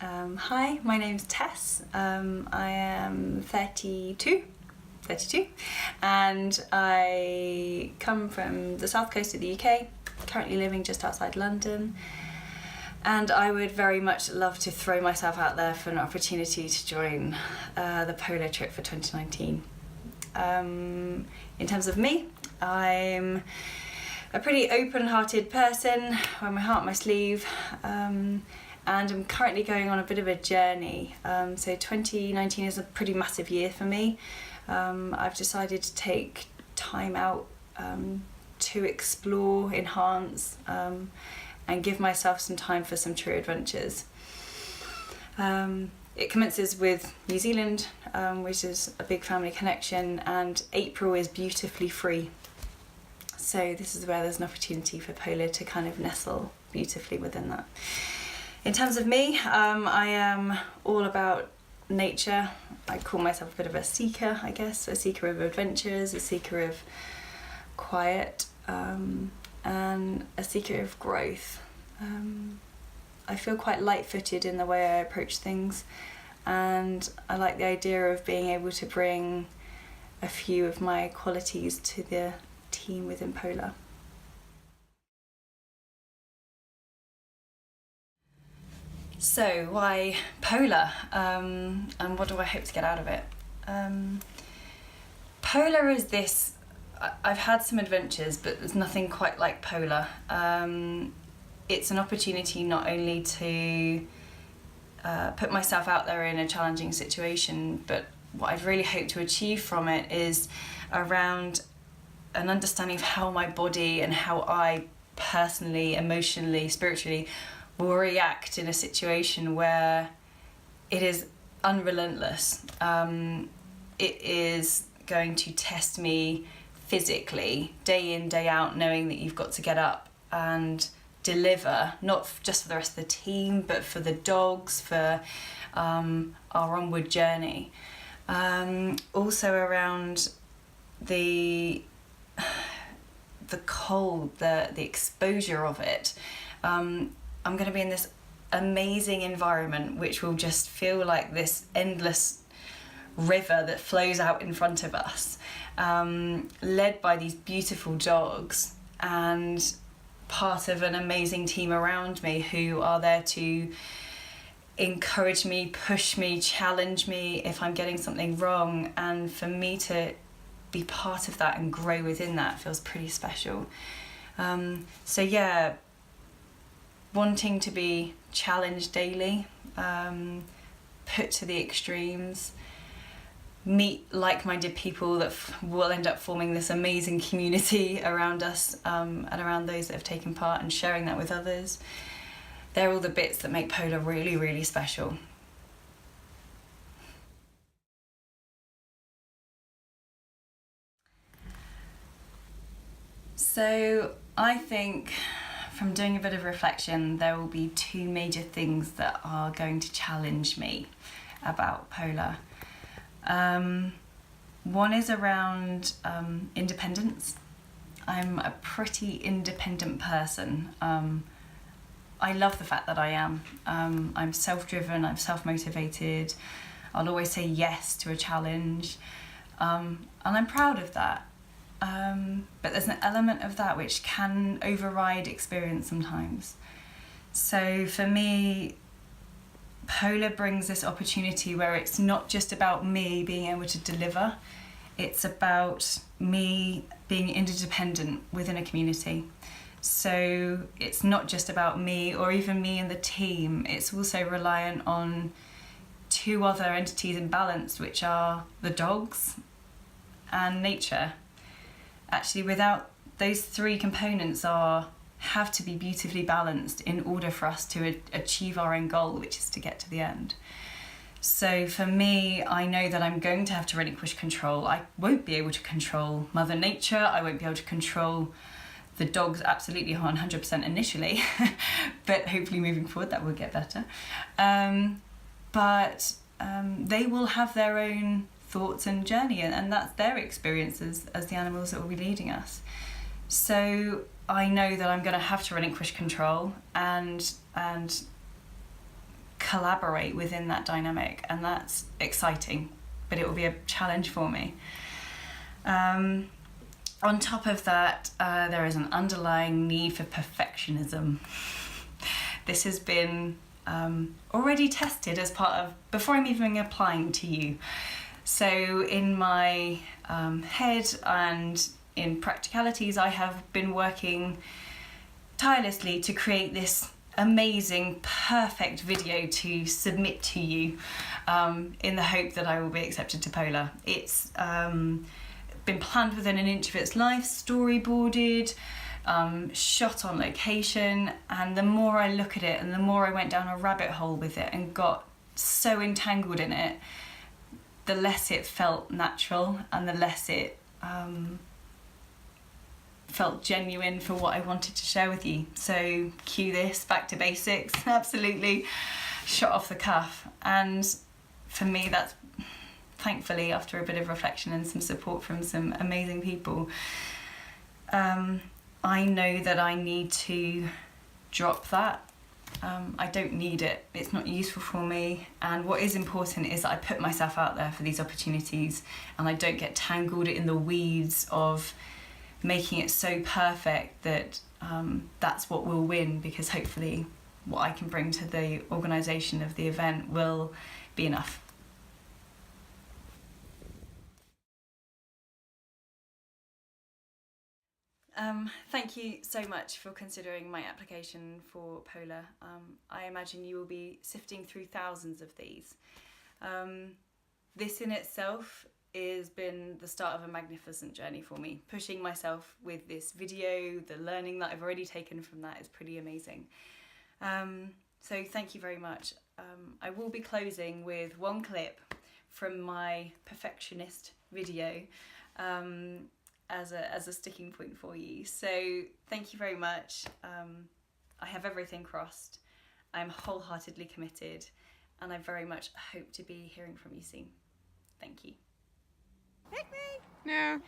Hi, my name's Tess. I am 32, and I come from the south coast of the UK, currently living just outside London. And I would very much love to throw myself out there for an opportunity to join the Polar trip for 2019. In terms of me, I'm a pretty open-hearted person, wear my heart on my sleeve, and I'm currently going on a bit of a journey. So 2019 is a pretty massive year for me. I've decided to take time out to explore, enhance, and give myself some time for some true adventures. It commences with New Zealand, which is a big family connection, and April is beautifully free. So this is where there's an opportunity for Polar to kind of nestle beautifully within that. In terms of me, I am all about nature. I call myself a bit of a seeker, I guess, a seeker of adventures, a seeker of quiet, and a seeker of growth. I feel quite light-footed in the way I approach things, and I like the idea of being able to bring a few of my qualities to the team within Polar. So why Polar, and what do I hope to get out of it? Polar is this, I've had some adventures, but there's nothing quite like Polar. It's an opportunity not only to put myself out there in a challenging situation, but what I'd really hope to achieve from it is around an understanding of how my body and how I personally, emotionally, spiritually will react in a situation where it is unrelentless. It is going to test me physically, day in, day out, knowing that you've got to get up and deliver, not just for the rest of the team, but for the dogs, for our onward journey. Also around the cold, the exposure of it. I'm going to be in this amazing environment which will just feel like this endless river that flows out in front of us, led by these beautiful dogs and part of an amazing team around me who are there to encourage me, push me, challenge me if I'm getting something wrong, and for me to be part of that and grow within that feels pretty special. So yeah, wanting to be challenged daily, put to the extremes, meet like-minded people that will end up forming this amazing community around us, and around those that have taken part, and sharing that with others. They're all the bits that make Polar really, really special. So I think from doing a bit of reflection, there will be two major things that are going to challenge me about Polar. One is around independence. I'm a pretty independent person. I love the fact that I am. I'm self-driven, I'm self-motivated. I'll always say yes to a challenge, and I'm proud of that. But there's an element of that which can override experience sometimes. So for me, Polar brings this opportunity where it's not just about me being able to deliver, it's about me being interdependent within a community. So it's not just about me or even me and the team, it's also reliant on two other entities in balance, which are the dogs and nature. Actually, without those three components have to be beautifully balanced in order for us to achieve our end goal, which is to get to the end. So for me, I know that I'm going to have to relinquish control. I won't be able to control Mother Nature, I won't be able to control the dogs absolutely 100% initially, but hopefully moving forward that will get better. But they will have their own thoughts and journey, and that's their experiences as the animals that will be leading us. So I know that I'm going to have to relinquish control and collaborate within that dynamic, and that's exciting, but it will be a challenge for me. On top of that, there is an underlying need for perfectionism. This has been already tested as part of, before I'm even applying to you. So in my head and in practicalities, I have been working tirelessly to create this amazing, perfect video to submit to you in the hope that I will be accepted to Polar. It's been planned within an inch of its life, storyboarded, shot on location, and the more I look at it and the more I went down a rabbit hole with it and got so entangled in it, the less it felt natural and the less it felt genuine for what I wanted to share with you. So cue this, back to basics, absolutely shot off the cuff. And for me, that's thankfully after a bit of reflection and some support from some amazing people. I know that I need to drop that. I don't need it, it's not useful for me, and what is important is that I put myself out there for these opportunities and I don't get tangled in the weeds of making it so perfect that that's what will win, because hopefully what I can bring to the organisation of the event will be enough. Thank you so much for considering my application for Polar. I imagine you will be sifting through thousands of these. This in itself has been the start of a magnificent journey for me. Pushing myself with this video, the learning that I've already taken from that is pretty amazing. So thank you very much. I will be closing with one clip from my perfectionist video as a sticking point for you. So thank you very much. I have everything crossed. I'm wholeheartedly committed, and I very much hope to be hearing from you soon. Thank you. Pick me! No.